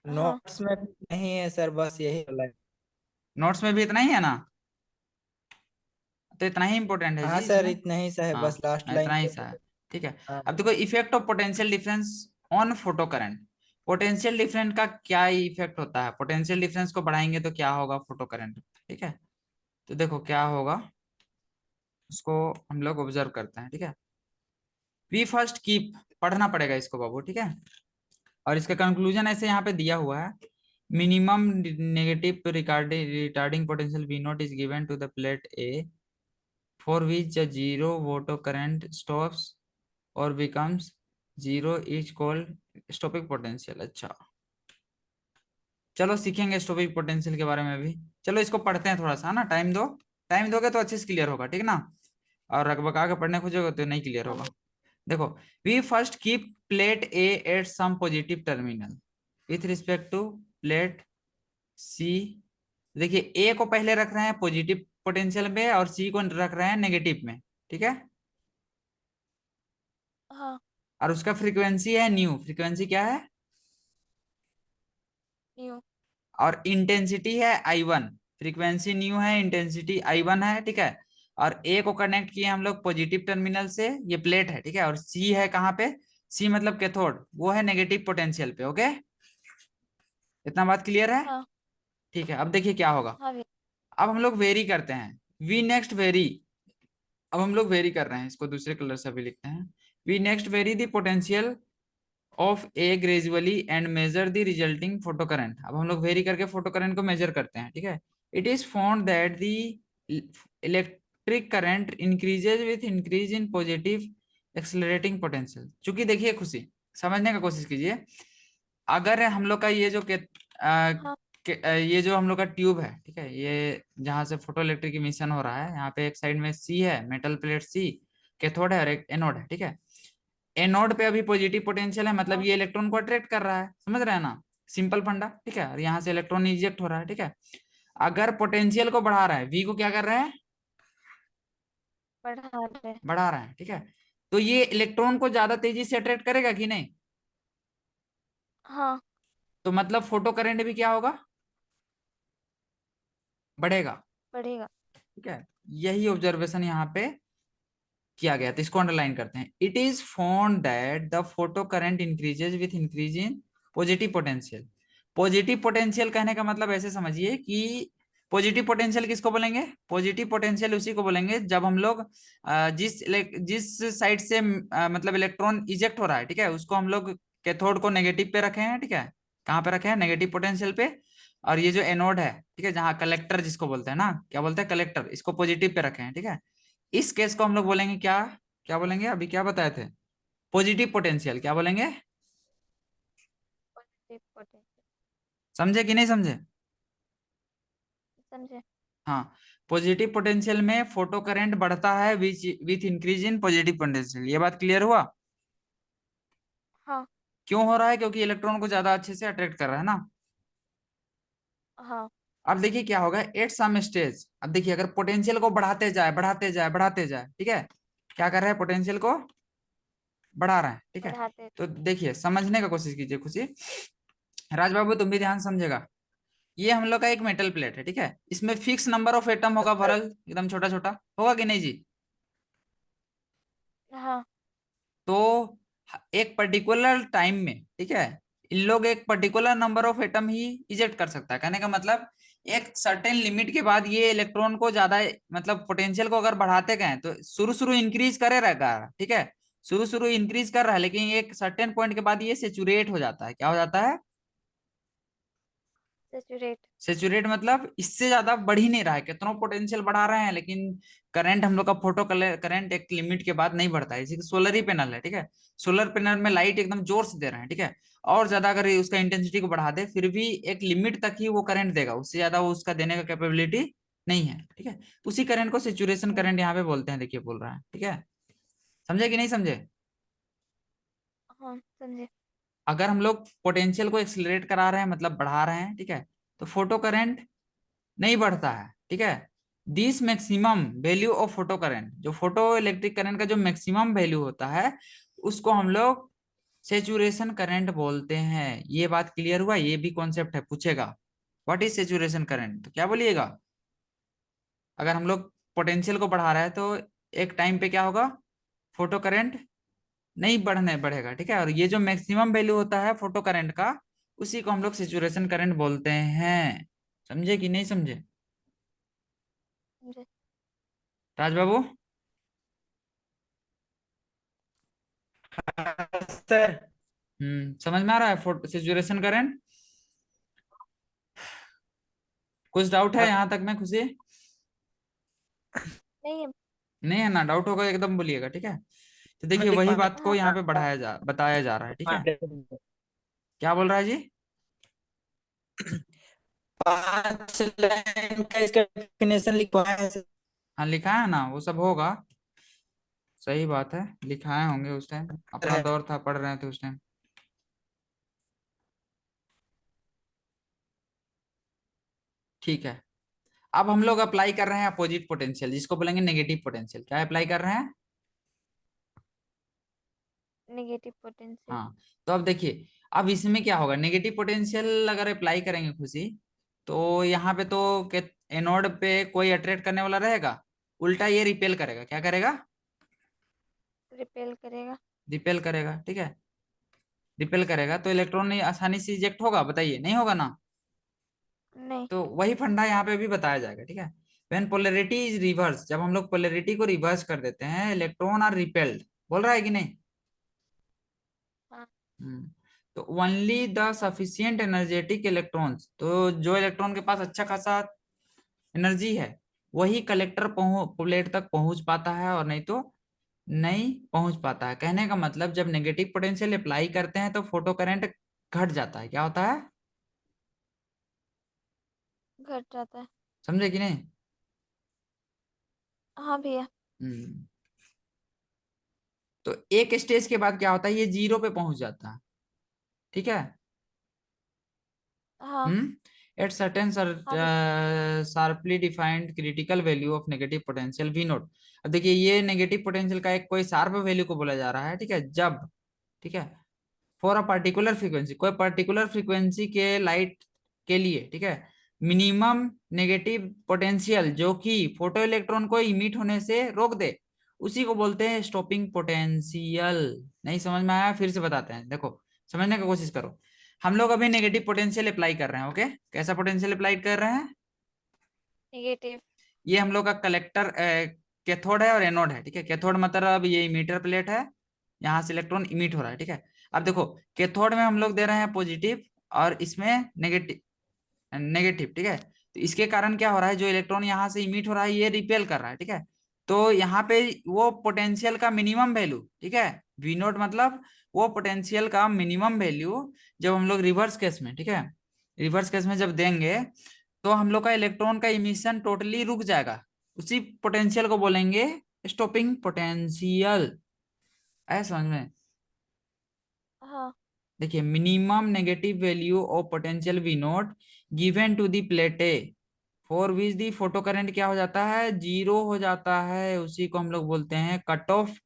S3: नोट्स में नहीं है सर, बस यही वाला है।
S1: नोट्स में भी इतना ही है ना, तो इतना ही इंपॉर्टेंट है
S3: हाँ
S1: जी
S3: सर,
S1: इसमें।
S3: इतना ही सा है,
S1: हाँ,
S3: बस लास्ट लाइन
S1: इतना ही
S3: पे।
S1: सा है, ठीक है।
S3: हाँ।
S1: अब देखो effect of potential difference on photo current. Potential difference का क्या इफेक्ट होता है, पोटेंशियल डिफरेंस को बढ़ाएंगे तो क्या होगा फोटो करंट, ठीक है। तो देखो क्या होगा, उसको हम लोग ऑब्जर्व करते हैं, ठीक है। वी फर्स्ट कीप, पढ़ना पड़ेगा इसको बाबू, ठीक है। और इसका कंक्लूजन ऐसे यहाँ पे दिया हुआ है, minimum negative retarding potential V naught is given to the plate A for which a zero photo current stops or becomes zero is called stopic potential। अच्छा, चलो सीखेंगे स्टोपिक पोटेंशियल के बारे में भी। चलो इसको पढ़ते हैं थोड़ा सा ना, टाइम दो, टाइम दोगे तो अच्छे से क्लियर होगा, ठीक ना। और रकबका के पढ़ने खोजोगे तो नहीं क्लियर
S2: हाँ
S1: होगा।
S2: भैया।
S1: देखो, we first keep plate A at some positive terminal with respect to plate C. देखिए ए को पहले रख रहे हैं पॉजिटिव पोटेंशियल में और सी को रख रहे हैं नेगेटिव में, ठीक है।
S2: हाँ।
S1: और उसका फ्रीक्वेंसी है न्यू, फ्रीक्वेंसी क्या है,
S2: न्यू।
S1: और इंटेंसिटी है I1। फ्रीक्वेंसी न्यू है, इंटेंसिटी I1 है, ठीक है। और ए को कनेक्ट किए हम लोग पॉजिटिव टर्मिनल से, ये प्लेट है, ठीक है। और सी है कहाँ पे, सी मतलब कैथोड, वो है नेगेटिव पोटेंशियल पे, ओके। इतना बात क्लियर है,
S2: हाँ।
S1: ठीक है। अब देखिए क्या होगा,
S2: हाँ भैया।
S1: अब हम लोग वेरी करते हैं, वी नेक्स्ट वेरी। अब हम लोग वेरी कर रहे हैं, इसको दूसरे कलर से भी लिखते हैं। We next vary the potential of A gradually and measure the resulting photo current. अब हम लोग वेरी करके फोटो करंट को मेजर करते हैं, ठीक है। It is found that the electric current increases with increase in positive accelerating potential. चूंकि देखिए खुशी, समझने का कोशिश कीजिए, अगर हम लोग का ये जो
S2: हाँ
S1: ये जो हम लोग का ट्यूब है, ठीक है, ये जहां से फोटो इलेक्ट्रिक इमिशन हो रहा है, यहाँ पे एक साइड में सी है, मेटल प्लेट सी, कैथोड है और एक एनोड है, ठीक है। एनोड पे अभी पॉजिटिव पोटेंशियल है, मतलब
S2: हाँ।
S1: ये इलेक्ट्रॉन को अट्रैक्ट कर रहा है, समझ रहे हैं ना, सिंपल फंडा, ठीक है। और यहाँ से इलेक्ट्रॉन इजेक्ट हो रहा है, ठीक है। अगर पोटेंशियल को बढ़ा रहा है, वी को क्या कर रहे हैं,
S2: बढ़ा रहे।
S1: बढ़ा रहा है, ठीक है। तो ये इलेक्ट्रॉन को ज्यादा तेजी से अट्रैक्ट करेगा कि नहीं,
S2: हाँ।
S1: तो मतलब फोटो करंट भी क्या होगा, बढ़ेगा,
S2: बढ़ेगा।
S1: ठीक है। यही ऑब्जर्वेशन यहाँ पे किया गया, तो इसको अंडरलाइन करते हैं। It is found that the photo current increases with increase in positive potential. Positive potential कहने का मतलब ऐसे समझिए कि पॉजिटिव पोटेंशियल किसको बोलेंगे, पॉजिटिव पोटेंशियल उसी को बोलेंगे जब हम लोग जिस साइड से मतलब इलेक्ट्रॉन इजेक्ट हो रहा है, ठीक है, उसको हम लोग कैथोड को नेगेटिव पे रखे हैं, ठीक है। कहाँ पे रखे हैं, नेगेटिव पोटेंशियल पे। और ये जो एनोड है, ठीक है, जहाँ कलेक्टर जिसको बोलते हैं ना, क्या बोलते हैं, कलेक्टर, इसको पॉजिटिव पे रखे हैं, ठीक है। इस केस को हम लोग बोलेंगे क्या, क्या बोलेंगे, अभी क्या बताए थे, पॉजिटिव पोटेंशियल, क्या बोलेंगे,
S2: पॉजिटिव पोटेंशियल।
S1: समझे कि नहीं समझे।
S2: समझे।
S1: हाँ, पॉजिटिव पोटेंशियल में फोटो करंट बढ़ता है with increase in positive potential, ये बात क्लियर हुआ।
S2: हाँ।
S1: क्यों हो रहा है, क्योंकि इलेक्ट्रॉन को ज्यादा अच्छे से अट्रैक्ट कर रहा है ना।
S2: हाँ।
S1: अब देखिए क्या होगा एट सम स्टेज, अब देखिए अगर पोटेंशियल को बढ़ाते जाए बढ़ाते जाए बढ़ाते जाए, ठीक है, क्या कर रहे हैं, पोटेंशियल को बढ़ा रहे हैं, ठीक है।
S2: बढ़ाते।
S1: तो देखिए समझने का कोशिश कीजिए खुशी, राज बाबू तुम भी ध्यान समझेगा। ये हम लोग का एक मेटल प्लेट है, ठीक है, इसमें फिक्स नंबर ऑफ एटम होगा भरल, एकदम छोटा छोटा होगा कि नहीं जी।
S2: हाँ।
S1: तो एक पर्टिकुलर टाइम में, ठीक है, इन लोग एक particular number of atom he eject कर सकता है, कहने का मतलब एक सर्टेन लिमिट के बाद ये इलेक्ट्रॉन को ज्यादा, मतलब पोटेंशियल को अगर बढ़ाते गए तो शुरू शुरू इंक्रीज करे रहेगा, ठीक है, शुरू शुरू इंक्रीज कर रहा है, लेकिन एक सर्टेन पॉइंट के बाद ये सेचुरेट हो जाता है, क्या हो जाता है,
S2: सेचुरेट।
S1: सेचुरेट मतलब इससे ज्यादा बढ़ ही नहीं रहा है, कितना पोटेंशियल बढ़ा रहे हैं, लेकिन करंट हम लोग का फोटो करंट एक लिमिट के बाद नहीं बढ़ता है, जैसे सोलर ही पैनल है, ठीक है, सोलर पैनल में लाइट एकदम जोर से दे रहे हैं, ठीक है, और ज्यादा अगर उसका इंटेंसिटी को बढ़ा दे फिर भी एक लिमिट तक ही वो करंट देगा, उससे ज्यादा वो उसका देने का कैपेबिलिटी नहीं है, ठीक है। उसी करंट को सेचुरेशन करंट यहाँ पे बोलते हैं, देखिए बोल रहा है, ठीक है, समझे कि नहीं समझे।
S2: हाँ समझे।
S1: अगर हम लोग पोटेंशियल को एक्सिलरेट करा रहे हैं मतलब बढ़ा रहे हैं, ठीक है, तो फोटो करंट नहीं बढ़ता है, ठीक है। This maximum value of photo current, जो फोटो इलेक्ट्रिक करंट का जो मैक्सिमम वैल्यू होता है उसको हम लोग सेचुरेशन करंट बोलते हैं। ये बात क्लियर हुआ, ये भी कॉन्सेप्ट है, पूछेगा व्हाट इज सेचुरेशन करंट, तो क्या बोलिएगा। अगर हम लोग पोटेंशियल को बढ़ा रहे हैं तो एक टाइम पे क्या होगा, फोटो करंट नहीं बढ़ेगा, ठीक है, और ये जो मैक्सिमम वैल्यू होता है फोटो करंट का उसी को हम लोग सेचुरेशन करंट बोलते हैं। समझे कि नहीं समझे
S2: समझे।
S1: राज बाबू।
S3: सर।
S1: समझ में आ रहा है फोटो सेचुरेशन करंट, कुछ डाउट है यहाँ तक में खुशी,
S2: नहीं।
S1: नहीं है ना, डाउट होगा एकदम बोलिएगा, ठीक है। तो देखिए
S3: अभी
S1: वही बात को
S2: हाँ।
S1: यहाँ पे बताया जा रहा है, ठीक है। क्या बोल रहा है जी।
S3: 5 लाइन का इसका डेफिनेशन लिखवाया है सर।
S1: हाँ लिखा है ना, वो सब होगा, सही बात है, लिखाए होंगे, उस टाइम अपना दौर था, पढ़ रहे थे उस टाइम, ठीक है। अब हम लोग अप्लाई कर रहे हैं अपोजिट पोटेंशियल, जिसको बोलेंगे नेगेटिव पोटेंशियल, क्या अप्लाई कर रहे हैं,
S2: नेगेटिव पोटेंशियल।
S1: हाँ। तो अब देखिए अब इसमें क्या होगा, नेगेटिव पोटेंशियल अगर अप्लाई करेंगे खुशी, तो यहाँ पे तो एनोड पे कोई अट्रैक्ट करने वाला रहेगा, उल्टा ये रिपेल करेगा, क्या करेगा,
S2: रिपेल करेगा।
S1: रिपेल करेगा, ठीक है, रिपेल करेगा तो इलेक्ट्रॉन नहीं आसानी से इजेक्ट होगा, बताइए नहीं होगा ना।
S2: नहीं।
S1: तो वही फंडा यहाँ पे भी बताया जाएगा, ठीक है। व्हेन पोलैरिटी इज रिवर्स, जब हम लोग पोलैरिटी को रिवर्स कर देते हैं इलेक्ट्रॉन आर रिपेल्ड, बोल रहा है कि नहीं।
S2: हाँ।
S1: हम्म, तो only the sufficient energetic electrons, तो जो इलेक्ट्रॉन के पास अच्छा खासा एनर्जी है वही कलेक्टर प्लेट तक पहुंच पाता है, और नहीं तो नहीं पहुंच पाता है। कहने का मतलब जब नेगेटिव पोटेंशियल अप्लाई करते हैं तो फोटो करंट घट जाता है, क्या होता है,
S2: घट जाता है।
S1: समझे कि नहीं।
S2: हाँ भैया।
S1: हम्म, तो एक स्टेज के बाद क्या होता है, ये जीरो पे पहुंच जाता है, ठीक है।
S2: हाँ।
S1: एट सर्टेन
S2: हाँ भैया।
S1: Sharply defined critical value of negative potential V naught. अब देखिए ये नेगेटिव पोटेंशियल का एक कोई शार्प वैल्यू को बोला जा रहा है, ठीक है, जब, ठीक है, फॉर अ पर्टिकुलर फ्रीक्वेंसी, कोई पर्टिकुलर फ्रीक्वेंसी के लाइट के लिए, ठीक है, मिनिमम नेगेटिव पोटेंशियल जो कि फोटो इलेक्ट्रॉन को इमिट होने से रोक दे, उसी को बोलते हैं स्टॉपिंग पोटेंशियल। नहीं समझ में आया, फिर से बताते हैं, देखो समझने की कोशिश करो। हम लोग अभी नेगेटिव पोटेंशियल अप्लाई कर रहे हैं, ओके, कैसा पोटेंशियल अप्लाई कर रहे हैं,
S2: नेगेटिव।
S1: ये हम लोग का कलेक्टर कैथोड है और एनोड है, ठीक है, कैथोड मतलब ये इमीटर प्लेट है, यहाँ से इलेक्ट्रॉन इमिट हो रहा है, ठीक है। अब देखो कैथोड में हम लोग दे रहे हैं पॉजिटिव और इसमें नेगेटिव नेगेटिव, ठीक है। तो इसके कारण क्या हो रहा है, जो इलेक्ट्रॉन यहाँ से इमिट हो रहा है ये रिपेल कर रहा है, ठीक है। तो यहाँ पे वो पोटेंशियल का मिनिमम वैल्यू, ठीक है, वी नोट मतलब वो पोटेंशियल का मिनिमम वैल्यू जब हम लोग रिवर्स केस में, ठीक है, रिवर्स केस में जब देंगे तो हम लोग का इलेक्ट्रॉन का इमिशन टोटली रुक जाएगा। उसी पोटेंशियल को बोलेंगे स्टॉपिंग पोटेंशियल। ऐसा समझ में?
S2: हाँ।
S1: देखिए, minimum negative value of potential V naught given to the plate A for which the photo current क्या हो जाता है, जीरो हो जाता है। उसी को हम लोग बोलते हैं कट ऑफ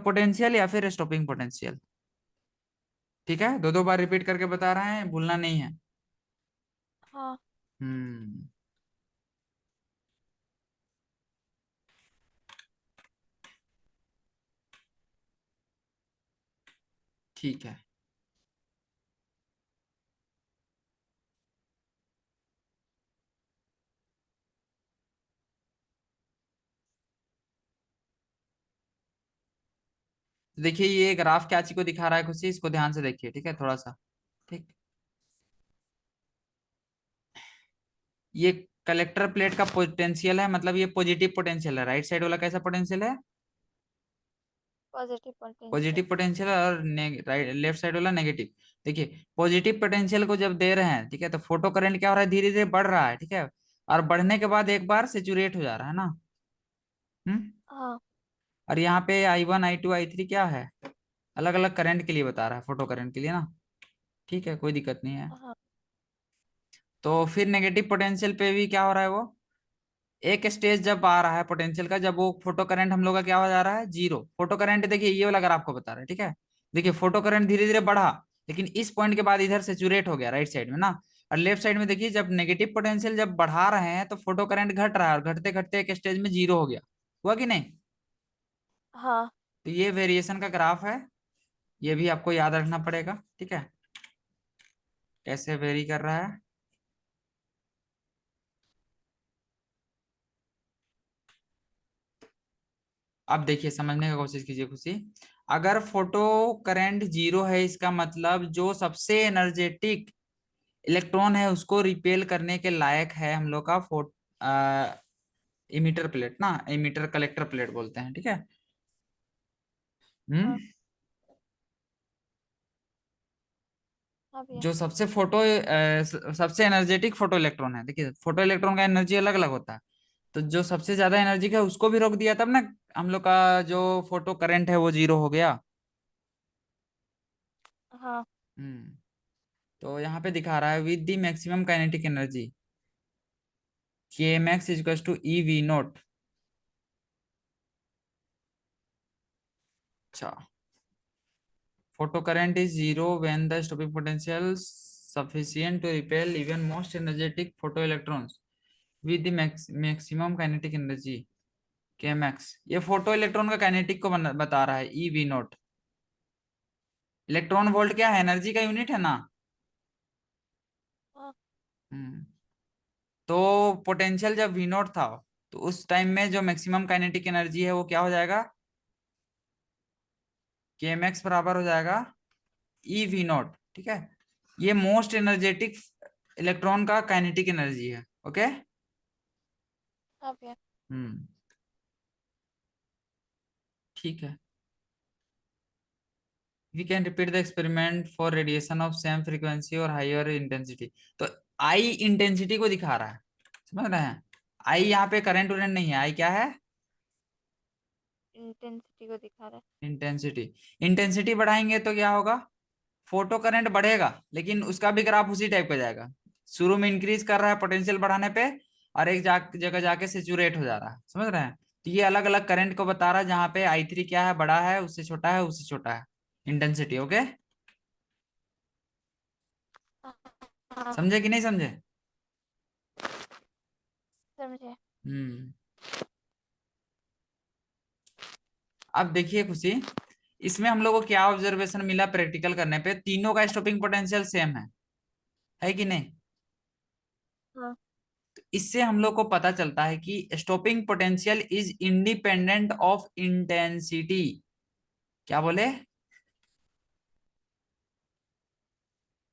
S1: पोटेंशियल या फिर स्टॉपिंग पोटेंशियल। ठीक है, दो दो बार रिपीट करके बता रहे हैं, भूलना नहीं है।
S2: हाँ।
S1: हम्म। ठीक है। तो देखिए ये ग्राफ क्या चीज को दिखा रहा है, खुशी इसको ध्यान से देखिए, ठीक है, थोड़ा सा। ठीक, ये कलेक्टर प्लेट का पोटेंशियल है, मतलब ये पॉजिटिव पोटेंशियल है। राइट साइड वाला कैसा पोटेंशियल है,
S2: पॉजिटिव पोटेंशियल।
S1: पॉजिटिव पोटेंशियल, और राइट लेफ्ट साइड वाला नेगेटिव। देखिए पॉजिटिव पोटेंशियल को जब दे रहे हैं, ठीक है, तो फोटो करंट क्या हो रहा है, धीरे धीरे बढ़ रहा है, ठीक है, और बढ़ने के बाद एक बार सेचुरेट हो जा रहा है ना। हम्म।
S2: हाँ।
S1: और यहाँ पे I1 I2 I3 क्या है, अलग अलग करंट के लिए बता रहा है, फोटो करंट के लिए ना। ठीक है, कोई दिक्कत नहीं है।
S2: हाँ।
S1: तो फिर नेगेटिव पोटेंशियल पे भी क्या हो रहा है, वो एक स्टेज जब आ रहा है पोटेंशियल का, जब वो फोटो करंट हम लोग का क्या हो जा रहा है, जीरो। फोटो करंट देखिए ये वाला अगर आपको बता रहे हैं, ठीक है, देखिए फोटो करंट धीरे धीरे बढ़ा, लेकिन इस पॉइंट के बाद इधर सेचुरेट हो गया राइट साइड में ना। और लेफ्ट साइड में देखिए जब नेगेटिव पोटेंशियल जब बढ़ा रहे हैं तो फोटो करंट घट रहा है, और घटते घटते एक स्टेज में जीरो हो गया। हुआ कि नहीं?
S2: हाँ।
S1: तो ये वेरिएशन का ग्राफ है, ये भी आपको याद रखना पड़ेगा, ठीक है, कैसे वेरी कर रहा है। अब देखिए समझने की कोशिश कीजिए खुशी। अगर फोटो करंट जीरो है, इसका मतलब जो सबसे एनर्जेटिक इलेक्ट्रॉन है उसको रिपेल करने के लायक है हम लोग का इमीटर प्लेट ना, इमीटर कलेक्टर प्लेट बोलते हैं, ठीक है। हम्म।
S2: हाँ। हाँ भैया।
S1: जो सबसे एनर्जेटिक फोटो इलेक्ट्रॉन है, देखिए फोटो इलेक्ट्रॉन का एनर्जी अलग अलग होता है। तो जो सबसे ज्यादा एनर्जी का है उसको भी रोक दिया तब ना हम लोग का जो फोटो करंट है वो जीरो हो गया।
S2: हाँ।
S1: हम्म। तो यहाँ पे दिखा रहा है with the maximum kinetic energy kmax is equals to ev not. अच्छा, photo current is zero when the stopping potential sufficient to repel even most energetic photoelectrons with the maximum kinetic energy kmax। ये photo electron का kinetic को बता रहा है, E V not. Electron volt क्या है, energy का यूनिट है ना।
S2: हाँ।
S1: हम्म। तो पोटेंशियल जब वी नॉट था तो उस टाइम में जो मैक्सिमम काइनेटिक एनर्जी है वो क्या हो जाएगा, kmax बराबर हो जाएगा ई वी नॉट, ठीक है। ये मोस्ट एनर्जेटिक इलेक्ट्रॉन का काइनेटिक एनर्जी है, ओके।
S2: हाँ भैया।
S1: हम्म। ठीक है, we can repeat the experiment for radiation of same frequency और हायर इंटेंसिटी। तो आई इंटेंसिटी को दिखा रहा है, समझ रहे हैं। आई यहाँ पे करंट उरेंट नहीं है, आई क्या है,
S2: इंटेंसिटी को दिखा रहा है।
S1: इंटेंसिटी। इंटेंसिटी बढ़ाएंगे तो क्या होगा, फोटो करंट बढ़ेगा, लेकिन उसका भी ग्राफ उसी टाइप का जाएगा। शुरू में इंक्रीज कर रहा है पोटेंशियल बढ़ाने पे, और एक जगह जाके सेचुरेट हो जा रहा है, समझ रहे हैं। तो ये अलग अलग करंट को बता रहा है, जहाँ पे I3 क्या है, बड़ा है, उससे छोटा है, उससे छोटा है, इंटेंसिटी, ओके।
S2: हाँ।
S1: समझे कि नहीं समझे?
S2: समझे।
S1: हम्म। अब देखिए खुशी, इसमें हम लोग को क्या ऑब्जर्वेशन मिला प्रैक्टिकल करने पे, तीनों का स्टॉपिंग पोटेंशियल सेम है कि नहीं।
S2: हाँ।
S1: तो इससे हम लोग को पता चलता है कि stopping potential is independent of intensity. क्या बोले,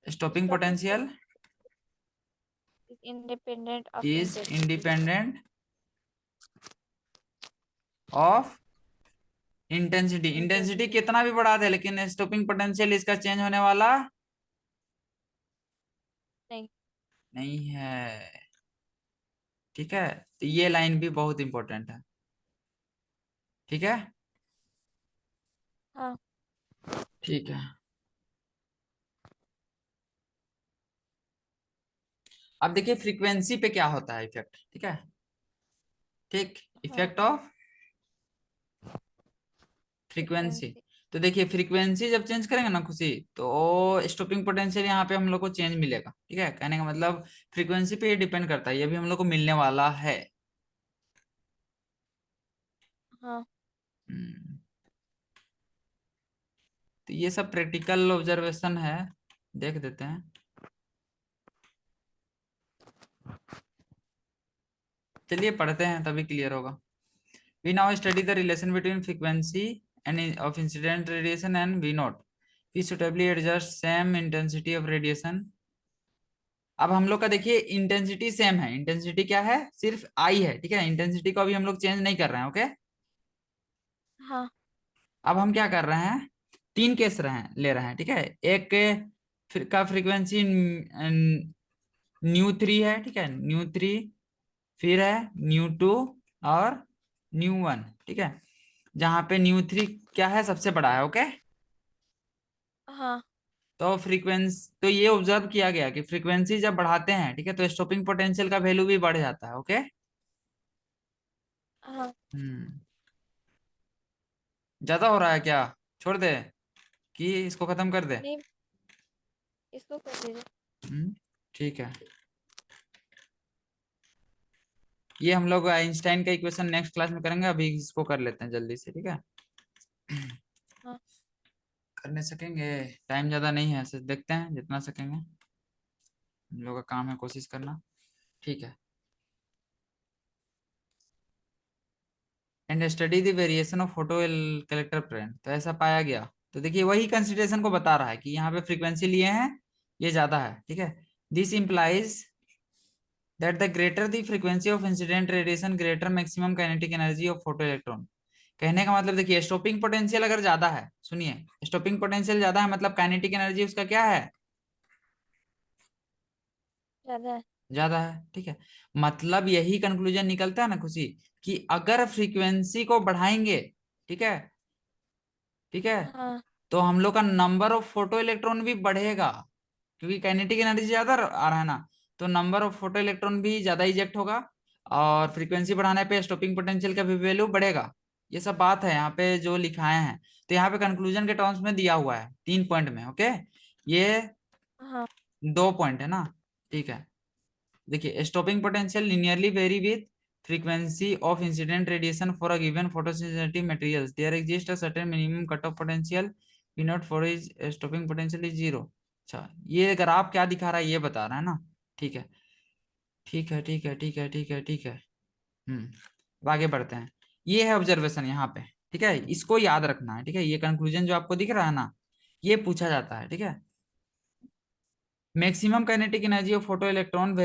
S1: stopping
S2: stopping
S1: potential
S2: is independent of
S1: is
S2: intensity.
S1: Independent of intensity. Intensity कितना भी बढ़ा दे लेकिन स्टॉपिंग पोटेंशियल इसका चेंज होने वाला
S2: नहीं।
S1: नहीं है। ठीक है, तो ये लाइन भी बहुत इंपॉर्टेंट है। ठीक है,
S2: हाँ।
S1: ठीक है। अब देखिए फ्रीक्वेंसी पे क्या होता है इफेक्ट। ठीक है, ठीक,
S2: हाँ।
S1: Effect of frequency.
S2: frequency।
S1: तो देखिए फ्रीक्वेंसी जब चेंज करेंगे ना खुशी, तो स्टॉपिंग पोटेंशियल यहाँ पे हम लोग को चेंज मिलेगा। ठीक है, कहने का मतलब फ्रीक्वेंसी पे ये डिपेंड करता है, ये भी हम लोग को मिलने वाला है।
S2: हाँ।
S1: हम्म, तो ये सब प्रैक्टिकल ऑब्जर्वेशन है, देख देते हैं। चलिए पढ़ते हैं तभी क्लियर होगा। We now study the relation between frequency and of incident radiation and V naught. We suitably adjust same intensity of radiation. अब हम लोग का देखिए इंटेंसिटी सेम है। इंटेंसिटी क्या है? सिर्फ आई है। ठीक है, इंटेंसिटी को अभी हम लोग चेंज नहीं कर रहे हैं। ओके,
S2: हाँ।
S1: अब हम क्या कर रहे हैं, तीन केस ले रहे हैं। ठीक है, एक का फ्रीक्वेंसी न्यू 3 है। ठीक है, न्यू 3, फिर है न्यू 2 और न्यू 1। ठीक है, जहां पे न्यू 3 क्या है, सबसे बड़ा है। ओके,
S2: हाँ।
S1: तो फ्रीक्वेंसी, तो ये ऑब्जर्व किया गया कि फ्रीक्वेंसी जब बढ़ाते हैं, ठीक है, तो स्टॉपिंग पोटेंशियल का वैल्यू भी बढ़ जाता है। ओके,
S2: हाँ।
S1: ज्यादा हो रहा है क्या? छोड़ दे कि इसको खत्म कर दे?
S2: नहीं, इसको कर दीजिए।
S1: ठीक है, ये हम लोग आइंस्टाइन का इक्वेशन नेक्स्ट क्लास में करेंगे, अभी इसको कर लेते हैं जल्दी से। ठीक है,
S2: हाँ।
S1: करने सकेंगे? टाइम ज्यादा नहीं है, ऐसे देखते हैं जितना सकेंगे। हम लोग का काम है कोशिश करना। ठीक है, and study the variation of photo collector current. तो ऐसा पाया गया। तो देखिए वही कंसिडरेशन को बता रहा है कि यहाँ पे फ्रीक्वेंसी लिए हैं, ये ज्यादा है। ठीक है, this implies that the greater the frequency of incident radiation greater maximum kinetic energy of photo electron. कहने का मतलब देखिए स्टॉपिंग पोटेंशियल अगर ज्यादा है, सुनिए, स्टॉपिंग पोटेंशियल ज्यादा है मतलब काइनेटिक एनर्जी उसका क्या है,
S2: ज्यादा है।
S1: ज्यादा है। ठीक है, मतलब यही कंक्लूजन निकलता है ना खुशी, कि अगर फ्रीक्वेंसी को बढ़ाएंगे, ठीक है, ठीक है,
S2: हाँ।
S1: तो हम लोग का नंबर ऑफ फोटो इलेक्ट्रॉन भी बढ़ेगा, क्योंकि काइनेटिक एनर्जी ज्यादा आ रहा है ना, तो नंबर ऑफ फोटो इलेक्ट्रॉन भी ज्यादा इजेक्ट होगा, और फ्रीक्वेंसी बढ़ाने पे स्टॉपिंग पोटेंशियल का भी वैल्यू बढ़ेगा। ये सब बात है यहाँ पे जो लिखाए हैं। तो यहाँ पे कंक्लूजन के टर्म्स में दिया हुआ है 3 पॉइंट में। ओके, ये
S2: हाँ।
S1: 2 पॉइंट है ना। ठीक है, देखिए stopping potential linearly very with frequency of incident radiation for a given photosensitive materials. There exists a certain minimum cutoff potential V naught for is stopping potential is 0. अच्छा, ये ग्राफ क्या दिखा रहा है ये बता रहा है ना। ठीक है, ठीक है, ठीक है, ठीक है, ठीक है, ठीक है। अब आगे बढ़ते हैं। ये है ऑब्जर्वेशन यहाँ पे। ठीक है, इसको याद रखना है। ठीक है, ये कंक्लूजन जो आपको दिख रहा है ना, ये पूछा जाता है। ठीक है, maximum kinetic energy of photo electron